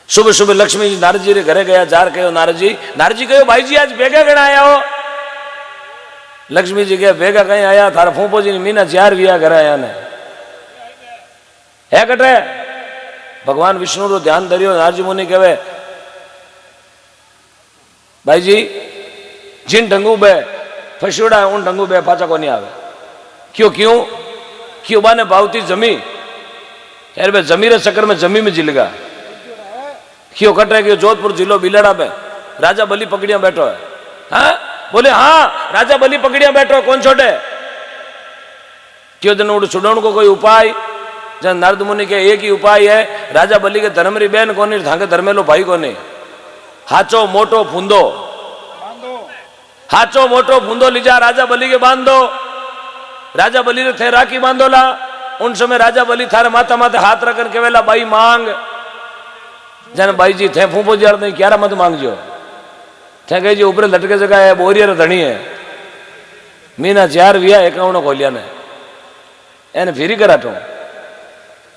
सुबह सुबह लक्ष्मी जी नारद जी रे घरे गया। जार कहो नारद जी कहो भाई जी आज भेगा गण आया हो। लक्ष्मी जी कहे भेगा कहीं आया थारा फूफो जी मीना 4 विया घर आया ने है कटे। भगवान विष्णु रो ध्यान धरियो। नारद जी मुनि कहे भाई जी जिन ढंगू बे फस्योड़ा है उन ढंगू बे पाचा को नहीं आवे। क्यों क्यों क्यों बाने भावती जमी यार बे जमी रे चक्कर में जमी में जिलगा। क्यों कटे क्यों जोधपुर जिलो बिलड़ा में राजा बलि पकड़िया बैठो है। हाँ बोले हाँ राजा बलि पकड़िया बैठो कौन छोटे। क्यों दिन उड़ छुड़ाने को कोई उपाय। जन नारद मुनि के एक ही उपाय है राजा बलि के धर्मरी बहन कोनी थाके धर्मेलो भाई कोनी। हाचो मोटो फूंदो हाचो मोटो फूंदो लीजा राजा बलि के बांधो। राजा बलि ने थे राखी बांधोला। उन समय राजा बलि थारे माथा माथे हाथ रखन केवेला भाई मांग। जन भाई जी थे फूफो जी नहीं क्यारा मत मांगजो। थे कही जी ऊपर लटके जगह है बोरिया धनी है मीना 4 विया 51 खोलिया ने एने फिरी कराटो।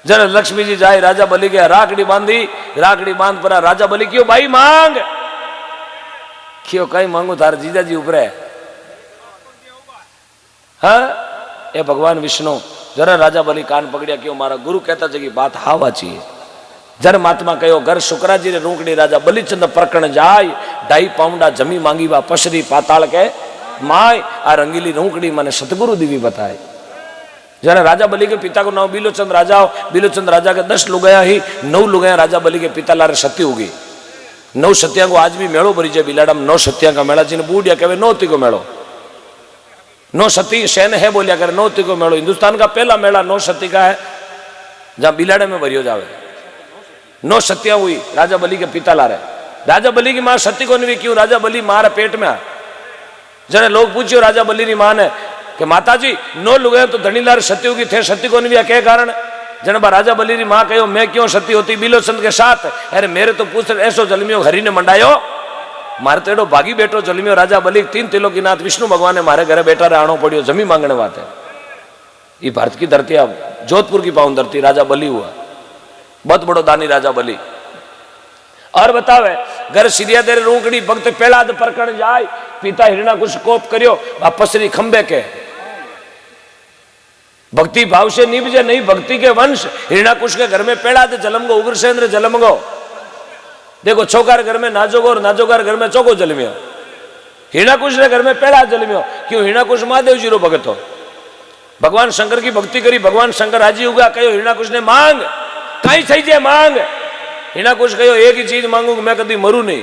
जन लक्ष्मी जी जाए राजा बलि के राखड़ी बांधी। राखड़ी बांध पर राजा बलि क्यों भाई मांग। क्यों कहीं मांगू थारे जीजा जी ऊपर है। हाँ ये भगवान विष्णु जरा राजा बलि कान पकड़िया। क्यों मारा गुरु कहता है कि बात हावा चाहिए। जर महात्मा कहो घर शुक्राजी ने रूकड़ी राजा बलिचंद प्रकरण जाय 2.5 पाउंडा जमी मांगी वा पशरी पाताल के माय आ रंगीली रूकड़ी मैंने सतगुरु देवी बताए। जरा राजा बलि के पिता को नाम बिलोचंद राजा हो। बिलोचंद राजा के 10 लुगाया ही 9 लुगाया राजा बलि के पिता लारे सती होगी। 9 सत्या को आज भी मेड़ो भरी जाए बिलाड़ा में 9 सत्या का मेला जिन्हें बूढ़िया कहे 9ती को मेड़ो। 9 सती शहन है बोलिया करे 9ती को मेड़ो। हिंदुस्तान का पहला मेला 9 सती का है जहां बिलाड़े में भरियो जावे। 9 सत्या हुई राजा बलि के पिता ला रहे। राजा बलि की मां सती को नहीं क्यों राजा बलि मारे पेट में। जने लोग पूछियो राजा बलि की मां ने कि माता जी 9 लुगाया तो धनी लारे सती होगी थे सती को नहीं क्या कारण। जन बा राजा बलि की मां कहो मैं क्यों सती होती बिलोचंद के साथ। अरे मेरे तो पूछ ऐसो जलमियो हरि ने मंडायो मारे तो एडो भागी बेटो जलमियो राजा बलि 3 तिलों की नाथ विष्णु भगवान ने मारे घरे बेटा आनो पड़ियो जमी मांगने बात है। ये भारत की धरती अब जोधपुर की पावन धरती राजा बलि हुआ बहुत बड़ो दानी राजा बलि। और बतावे घर सिरिया दे रूकड़ी भक्त पेलाद परकण जाय पिता हिरणा कुछ कोप करियो पसरी खंबे के भक्ति भाव से निभजे नहीं भक्ति के वंश। हिरणा कुछ के घर में पेलाद जलमगो उग्रसेंद्र जलमगो। देखो छोकार घर में नाजोगो और नाजोगार घर में चौको जलमियो। हिरणा कुछ ने घर में पेलाद जलमियो। क्यों हिरणा कुछ महादेव जी रो भगत हो। भगवान शंकर की भक्ति करी भगवान शंकर राजी हुआ कहो हिरणा कुछ ने मांग कहीं सही जे मांग। हिना कुछ कहो एक ही चीज मांगू मैं कभी मरू नहीं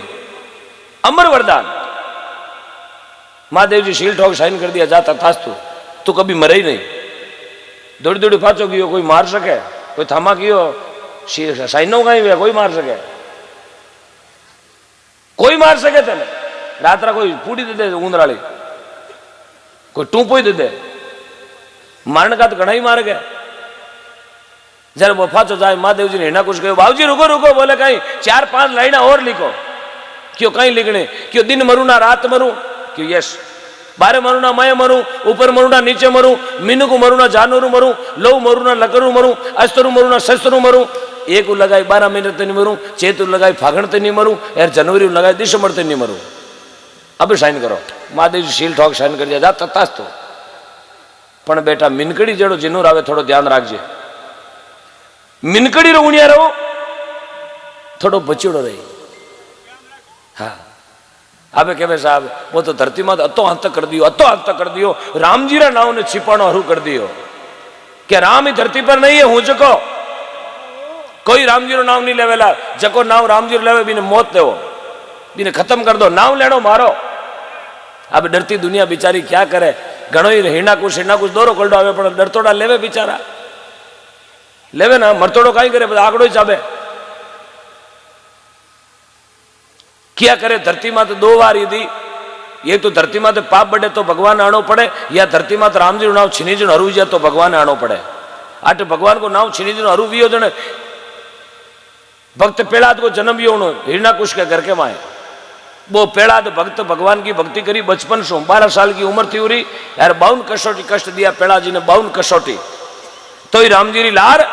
अमर वरदान। महादेव जी शील ठोक साइन कर दिया जाता था तू कभी मरे ही नहीं। दौड़ी दौड़ी फाचो कियो कोई मार सके कोई थामा कियो साइनो कहीं कोई मार सके कोई मार सके तेने। रात्रा कोई पूड़ी दे दे ऊंदराली कोई टूपो ही दे दे मारने का तो घना ही मार गया। जरा वो फाचो जाए महादेव जी ने हिना कुछ कहो बाबूजी रुको रुको बोले कहीं 4-5 लाइना और लिखो। क्यों कहीं लिखने क्यों दिन मरू ना रात मरू क्यों यस 12 मरू ना मैं मरू ऊपर मरू ना नीचे मरू मीनू को मरू ना जानवरू मरू लो मरू ना लकरू मरू अस्तरू मरू ना शस्त्रु मरू 1 लगाई 12 महीने ते नहीं मरू चेतु लगाई फागण ते नहीं मरू यार जनवरी लगाई दिसंबर ते नहीं मरू। अब साइन करो महादेव जी शील ठोक साइन कर दिया जा ततास तो पण बेटा मिनकड़ी जेड़ो जिनूर आवे थोड़ो ध्यान राखजे। मिनकड़ी रोवणिया रहो थोड़ो बचड़ो रही। हाँ अब कहे साहब वो तो धरती में अतो अंत कर दियो राम जी रा नाव ने छिपाणो हरू कर दियो क्या राम ही धरती पर नहीं है हूं जको कोई राम जी रो नाम नहीं लेवेला। जको नाम राम जी लेवे बीने मौत देवो बीने खत्म कर दो नाम लेनो मारो। अब डरती दुनिया बिचारी क्या करे घणो ही हिरणा कुछ दौरो कोल्डो आवे पण डरतोड़ा लेवे बिचारा लेवे ना मरतोड़ो कहीं करे आंकड़ो ही चाबे क्या करे। धरती माते 2 बार यदि ये तो धरती माते पाप बढ़े तो भगवान आनो पड़े या धरती माते राम जी नु नाम छीनी जन हरू जाए तो भगवान आनो पड़े। आटे भगवान को नाम छीनी जन हरू वियो जने भक्त पेड़ाद को जन्म वियो हिरणा कुश के घर के माए वो पेड़ाद भक्त भगवान की भक्ति करी बचपन से 12 साल की उम्र थी उरी यार 52 कसौटी कष्ट दिया पेड़ा जी ने 52 कसौटी तो ही राम जी री लार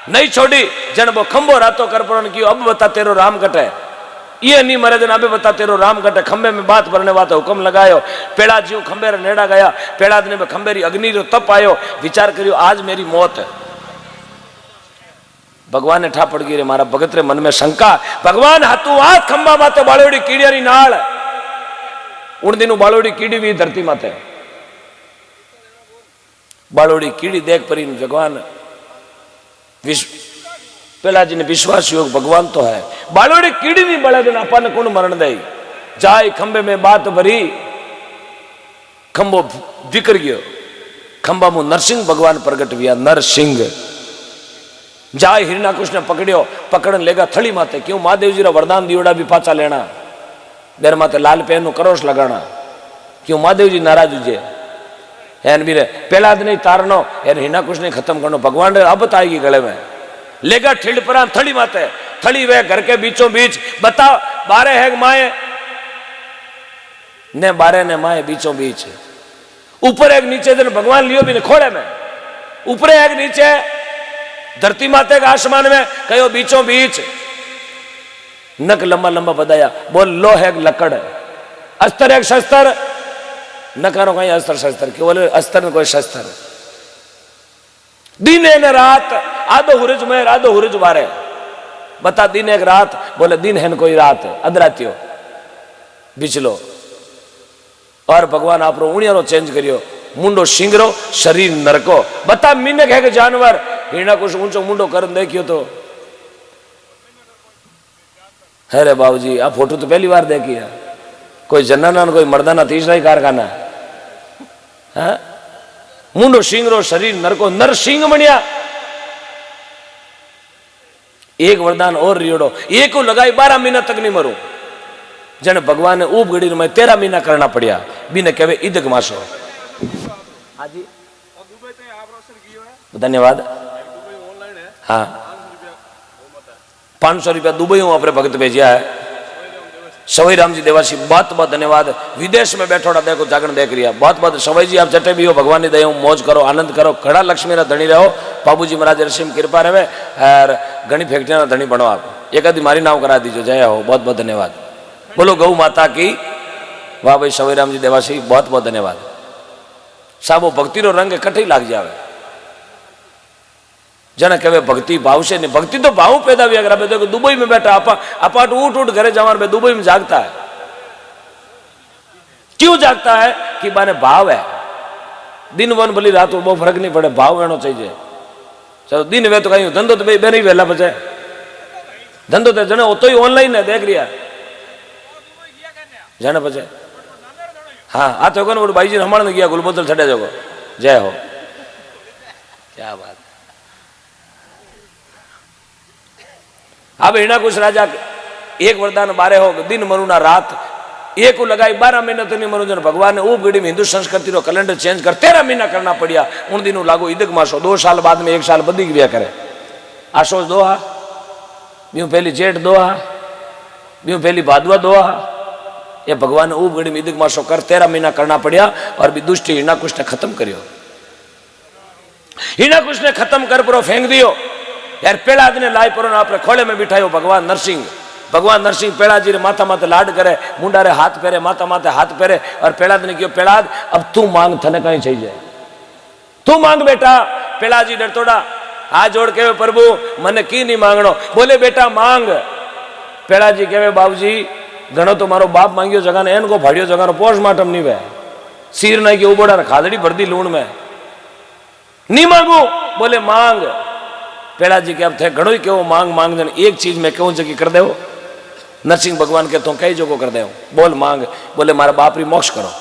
नहीं छोड़ी जन वो खंबो रातो कर पर कियो अब बता तेरो राम कटे ये नहीं मरे जन अबे बता तेरो राम कटे खंबे में बात भरने वाते हुक्म लगायो पेड़ा जीव खंबे रे नेड़ा गया पेड़ा ने में खंबे री अग्नि रो तप आयो विचार करियो आज मेरी मौत है। भगवान ने ठा पड़ गई रे मारा भगत रे मन में शंका भगवान हाथू हाथ खंबा माते बालोड़ी कीड़ियारी नाल उन दिनों बालोड़ी कीड़ी भी धरती माते बालोड़ी कीड़ी देख परी भगवान पेला जी ने विश्वास योग भगवान तो है बालोड़ी कीड़ी नहीं बड़े दिन अपन कौन मरण दे जाए खंबे में बात भरी खंबो विकर गयो खंबा मु नरसिंह भगवान प्रगट हुआ नरसिंह जाए हिरणाकुश ने पकड़ियो पकड़न लेगा थड़ी माते क्यों महादेव जी रा वरदान दियोड़ा भी पाचा लेना देर माते लाल पेन करोश लगाना क्यों महादेव जी नाराज हुए एन भी पहला दिन ही तारनो एन हिरणाकुश ने खत्म करनो भगवान अब आएगी गले में लेगा ठिल्ड पर थड़ी माते थड़ी वे घर के बीचों बीच बता 12 है माए ने 12 ने माए बीचों बीच ऊपर एक नीचे दिन भगवान लियो भी ने खोड़े में ऊपर एक नीचे धरती माते का आसमान में कहो बीचों बीच नक लंबा लंबा बदाया बोल लो है लकड़ अस्तर एक शस्त्र न करो कहीं अस्त्र शस्त्र क्यों बोले अस्त्र में कोई शस्त्र दिन है न रात आधो हुरज में आधो हुरज बारे बता दिन एक रात बोले दिन है न कोई रात अधरात्यो बिचलो और भगवान आप उणियारो चेंज करियो मुंडो सिंगरो शरीर नरको बता मिनक है कि जानवर हिरणा कुछ ऊंचो मुंडो कर देखियो तो है रे बाबूजी आप फोटो तो पहली बार देखी है कोई जन्नाना कोई मर्दाना तीसरा ही कारखाना है मुंडो सिंगरो शरीर नरको नर सिंह मणिया एक वरदान और रियोड़ो एक को लगाई 12 महीना तक नहीं मरू जन भगवान ने ऊब गड़ी में 13 महीना करना पड़िया बिना कहे इदक मासो धन्यवाद हाँ 500 रुपया दुबई हूँ अपने भगत भेजिया है सवाई राम जी देवासी बहुत बहुत धन्यवाद विदेश में बैठोड़ा देखो जागरण देख रही है बहुत बहुत सवाई जी आप जटे भी हो भगवान की दया मौज करो आनंद करो खड़ा लक्ष्मी धनी रहो बाबूजी महाराज ऋषि कृपा रहे और घनी फैक्ट्रिया धनी बनो आप एक आदि मारी नाव करा दीजिए जय हो बहुत बहुत धन्यवाद बोलो गौ माता की वाह भाई सवाई राम जी देवासी बहुत बहुत धन्यवाद साहब वो भक्ति रो रंग कटे लाग जाए जन कहे भक्ति भाव से नहीं भक्ति तो भाव पैदा हुआ अगर देखो दुबई में बैठा अपाट उठ उठ घरे जवान पे दुबई में जागता है क्यों जागता है कि माने भाव है दिन वन भली रात वो फर्क नहीं पड़े भाव रहना चाहिए चलो दिन वे तो कहीं धंधो तो बे नहीं वेला बचे धंधो तो जने तो ही ऑनलाइन है देख रिया जाने बचे हाँ आ तो वो भाई जी हमारे गया गुलबोतल छड़े जोगो जय हो क्या बात अब हिरणा कुछ राजा एक वरदान 12 हो दिन मरुना रात एक को लगाई 12 महीना तो नहीं मनु जन भगवान ने ऊब गड़ी में हिंदू संस्कृति रो कैलेंडर चेंज कर 13 महीना करना पड़िया उन दिनों लागू इदक मासो 2 साल बाद में 1 साल बदी गया करे आशोज दोहा ब्यू पहली जेठ दोहा ब्यू पहली भादवा दोहा ये भगवान ने ऊब गड़ी में इदक मासो कर 13 महीना करना पड़िया और भी दुष्ट हिरणा कुछ ने खत्म करियो हिरणा कुछ ने खत्म कर परो फेंक दियो यार पेड़ा ने लाई पर अपने खोले में बिठायो भगवान नरसिंह पेड़ा जी रे माथा माथे लाड करे मुंडा रे हाथ फेरे माथा माथे हाथ फेरे और पेड़ा ने क्यों पेड़ा अब तू मांग थने कहीं चाहिए तू मांग बेटा पेड़ा जी डरतोड़ा हाथ जोड़ के प्रभु मने की नहीं मांगनो बोले बेटा मांग पेड़ा जी कहे बाबूजी घणो तो मारो बाप मांगियो जगह ने एन को फाड़ियो जगह पोस्टमार्टम नहीं वे सिर नहीं कि उबोड़ा खादड़ी भर दी लूण में नहीं मांगू बोले मांग पेड़ा जी के अब थे घड़ो ही क्यों मांग मांग जन एक चीज में क्यों जगह कर दे नरसिंह भगवान के तो कई जगह कर दे बोल मांग बोले मारा बाप री मोक्ष करो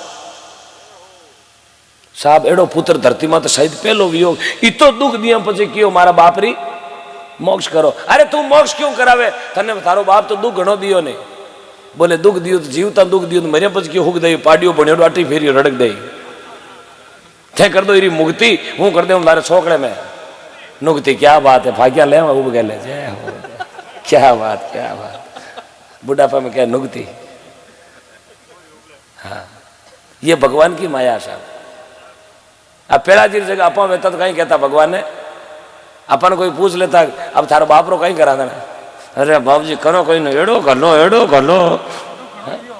साहब एड़ो पुत्र धरती में तो शायद पहलो वियोग इतो दुख दिया पचे कियो मारा बाप री मोक्ष करो अरे तू मोक्ष क्यों करावे तने थारो बाप तो दुख घणो दियो ने बोले दुख दियो तो जीवता दुख दियो तो मरिया पच क्यों हुक दई पाडियो बनियो आटी फेरियो रड़क दई थे कर दो इरी मुक्ति हूं कर दे तारे छोकड़े में नुक्ति क्या बात है भाग्या ले उब गए जय हो क्या बात बुढ़ापा में क्या नुक्ति हाँ ये भगवान की माया साहब अब पेड़ा जी जगह अपा वेता तो कहीं कहता भगवान ने अपन कोई पूछ लेता अब थारो बाप रो कहीं करा देना, अरे बाबूजी करो कोई न एड़ो कर लो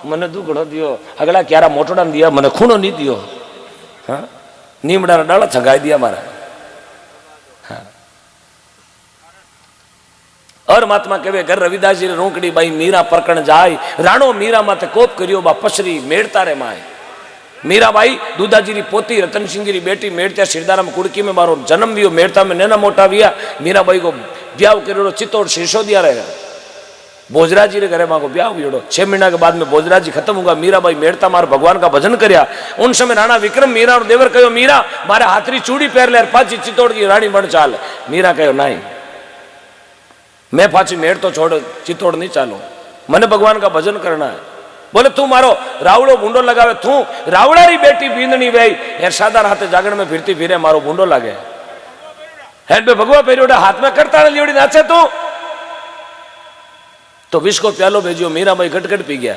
मने दुखड़ो दियो, अगला क्यारा मोटोड़ा दिया मने खूणो नहीं दियो, हाँ नीमड़ा डाला छगाई दिया मारा। हाँ। और महात्मा कहे घर रविदास जी रोकड़ी बाई मीरा परकण जाय, राणो मीरा माथे कोप करियो बा पसरी मेड़ता रे माय। मीराबाई दूधाजी री पोती रतन सिंह री बेटी मेड़ता सिरदाराम कुड़की में मारो जन्म वियो, मेड़ता में नैना मोटा विया। मीराबाई को ब्याह करो चित्तौड़ सिसोदिया रहेगा, भोजराजी रे घरे मांगो ब्याह हुई। 6 महीना के बाद में भोजराजी खत्म होगा, मीराबाई मेड़ता मार भगवान का भजन करया। उन समय राणा विक्रम मीरा और देवर कहो मीरा मारे हाथरी चूड़ी पहर ले पाची चित्तौड़ की रानी बन चाल। मीरा कहो नहीं मैं पाची मेड़ तो छोड़ चित्तौड़ नहीं चालू, मने भगवान का भजन करना है। बोले तू मारो रावड़ो बूंडो लगावे, तू रावड़ा री बेटी बींदनी वे सादा हाथे जागरण में फिरती फिरे मारो बूंडो लागे, हेड पे भगवा पेरियोड़ा हाथ में करता लियोड़ी नाचे तू तो विष को प्यालो भेजियो। मीरा भाई गटगट पी गया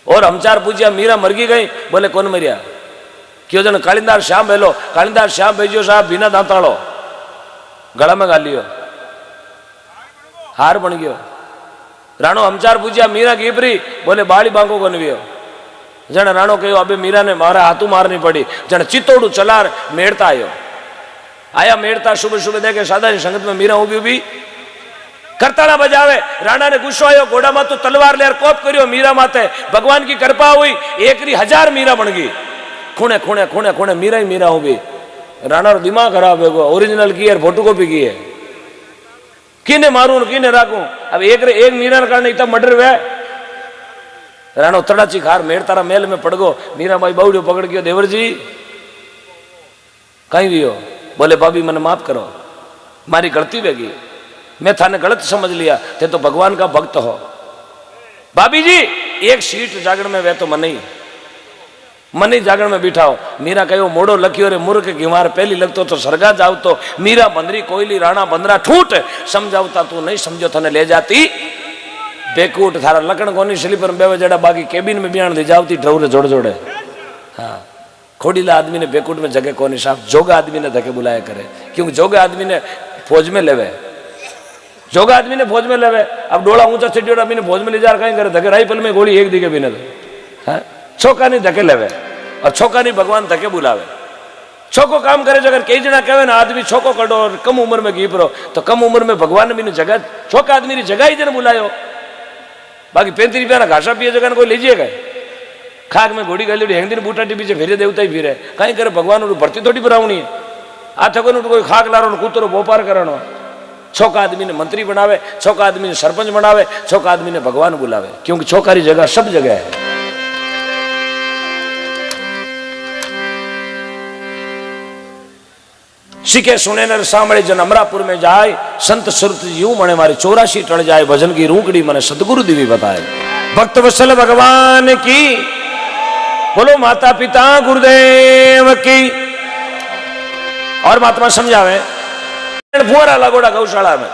और हमचार पूछिया मीरा मरगी गई, बोले कौन मरिया? क्यों जन कालिंदार श्याम भेलो, कालिंदार श्याम भेजियो साहब बिना दांताड़ो गला में गालियो हार बन गयो। राणो हमचार पूछिया मीरा गिबरी, बोले बाली बांको गनवियो। जन राणो कहो अबे मीरा ने मारा हाथू मारनी पड़ी। जन चित्तौड़ू चलार मेड़ता आया मेड़ता सुबह सुबह देखे सादा संगत में मीरा उभी करताड़ा बजावे। राणा ने गुस्सो आयो, घोड़ा माथू तलवार लेर कोप करियो मीरा माथे, भगवान की कृपा हुई 1,000 मीरा बन गई। खूणे खूणे खूणे खूणे मीरा ही मीरा हुई। राणा रो दिमाग खराब है, ओरिजिनल की है फोटो कॉपी की है, किने मारू किने राखू। अब एक मीरा कारण इतना मर्डर हुआ। राणो तड़ाची खार मेड़ तारा मेल में पड़ गो। मीरा भाई बाउडियो पकड़ गयो, देवर जी कहीं भी हो? बोले भाभी मने माफ करो, मारी गलती वेगी, मैं थाने गलत समझ लिया, थे तो भगवान का भक्त हो। भाभी जी एक सीट जागरण में वे तो मन ही जागरण में बिठाओ। मीरा कहो मोड़ो लखियो रे मूर्ख घिमार, पहली लगतो तो सरगा जाव तो। मीरा बंदरी कोयली राणा बंदरा ठूट, समझावता तू नहीं समझो थने ले जाती बेकूट। थारा लकड़ कोनी स्लीपर में बेवे जड़ा, बाकी केबिन में बियान ले जावती ड्रौरे जोड़ जोड़े। हाँ खोड़ीला आदमी ने बेकूट में जगह कोनी साहब, जोगा आदमी ने धके बुलाया करे, क्योंकि जोगा आदमी ने फौज में लेवे, जोगा आदमी ने फौज में लेवे। अब डोला ऊंचा चिटियोड़ा आदमी ने फौज में ले जा कहीं करे, धके राइफल में गोली एक दिखे भी न छोका नहीं धके लेवे, और छोका नहीं भगवान धके बुलावे। छोको काम करे, अगर कई जना कहे ना आदमी छोको करो और कम उम्र में घीपरो, तो कम उम्र में भगवान ने जगह छोका आदमी की जगह ही जन बुलायो। बाकी 35 रुपया घासा पिए जगह कोई लीजिए गए, खाक में घोड़ी गली हेंग दिन बूटा टीपी से फिरे देवता ही फिरे, कहीं करे भगवान भर्ती थोड़ी बनावनी है। आ थको कोई खाक लारो कूतरो व्यापार करानो। छोका आदमी ने मंत्री बनावे, छोका आदमी ने सरपंच बनावे, छोका आदमी ने भगवान बुलावे, क्योंकि छोकारी जगह सब जगह है। सीखे सुने नर सामने जन अमरापुर में जाए, संत सुरत यूं मणे मारे 84 टल जाए, भजन की रूकड़ी मने सतगुरु देवी बताए। भक्त वत्सल भगवान की बोलो, माता पिता गुरुदेव की। और महात्मा समझावे फुआरा लागोड़ा गौशाला में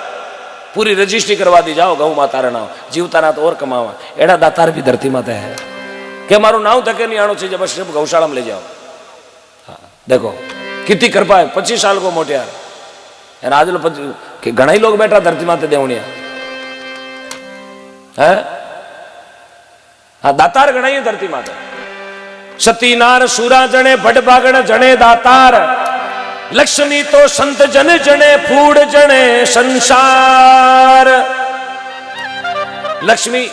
पूरी रजिस्ट्री करवा दी जाओ, गौ माता रा नाम जीवता ना तो और कमावा। एड़ा दातार भी धरती माते है कि मारू नाव तक नहीं आनो चाहिए, बस सिर्फ गौशाला में ले जाओ। हाँ देखो कितनी कृपा है, 25 साल को मोटियार आज लो कि घना ही लोग बैठा धरती माते देवनिया है। हाँ दातार घना ही धरती माते, सती नार सूरा जने भट बागण जने दातार, लक्ष्मी तो संत जन जने फूड जने संसार। लक्ष्मी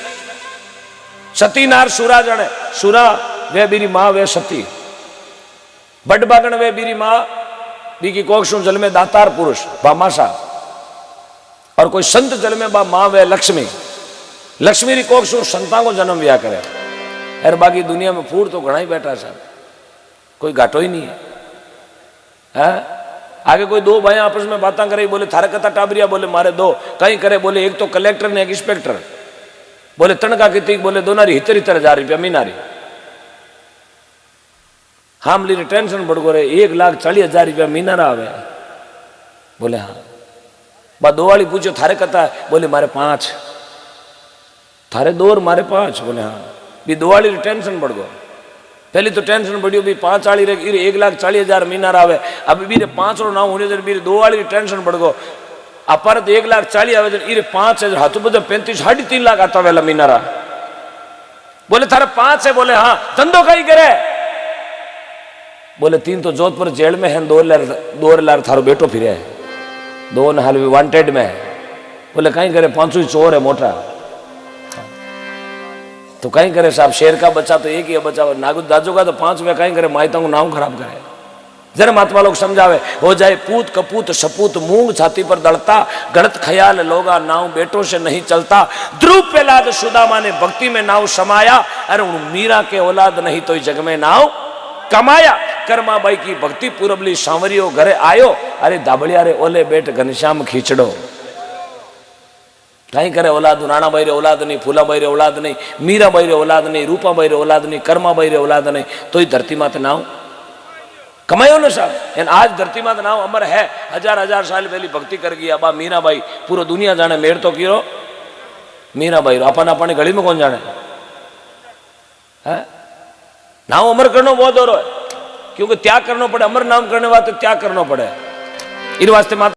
सती नार सूरा जने, सूरा वे बीरी माँ वे सती, बट बागण वे बीरी माँ बी की कोक्षु जल में दातार पुरुष बा मासा, और कोई संत जल में बा माँ वे लक्ष्मी। लक्ष्मी री कोक्षु संता को जन्म व्या करे। अरे बाकी दुनिया में फूड तो घना ही बैठा साहब, कोई घाटो ही नहीं है। आगे कोई दो भाई आपस में बातें करे, बोले थारे कथा टाबरिया, बोले मारे दो कहीं करे, बोले एक तो कलेक्टर ने एक इंस्पेक्टर, बोले तनका की बोले दोनारी 70,000 रुपया महीनारी। हम ली टेंशन बढ़ गो रे, 1,40,000 रुपया महीना आवे। बोले हाँ। बा दो वाली पूछो थारे कथा, बोले मारे 5, थारे 2 और मारे 5। बोले हाँ। भी दो वाली टेंशन बढ़ गो। पहली तो टेंशन बढ़ियो भी 5 रे 1,40,000 मीनार आवे अब बीरे 5 रो नाम होने बीरे 2 वाली की टेंशन बढ़ गो अपर 1,40,000 आवे इरे 5,000 हाथ बजे 35 3.5 लाख आता वेला मीनारा बोले थारे 5 है बोले हाँ धंधो कहीं करे बोले 3 तो जोधपुर जेल में है 2 लाख थारो बेटो फिरे है 2 हाल भी वांटेड में है बोले कहीं करे 5 चोर है मोटा तो कहीं करे साहब शेर का बच्चा तो एक ही है बच्चा नागुद दाजू का तो 5 में कहीं करे माइता को नाम खराब करे जरा महात्मा लोग समझावे हो जाए पूत कपूत सपूत मूंग छाती पर दड़ता गलत ख्याल लोगा नाव बेटों से नहीं चलता ध्रुव प्रहलाद सुदामा ने भक्ति में नाव समाया अरे मीरा के औलाद नहीं तो जग में नाव कमाया कर्माबाई की भक्ति पूरबली सांवरियो घरे आयो अरे दाबड़िया रे ओले बेट घनश्याम खींचड़ो कहीं करे औलाद राणा भाई रे औलाद नहीं फूला भाई रे औलाद नहीं मीरा भाई रे औलाद नहीं रूपा भाई रे औलाद नहीं कर्मा भाई रे औलाद नहीं तो ही धरती मात नाव कमायो ना साहब आज धरती मात नाव अमर है 1000 साल पहली भक्ति कर गई अब मीरा भाई पूरा दुनिया जाने मेर तो किरो मीरा भाई अपन अपनी गली में कौन जाने है नाव अमर करना बहुत और है क्योंकि त्याग करना पड़े अमर नाम करने वास्ते त्याग करना पड़े इन वास्ते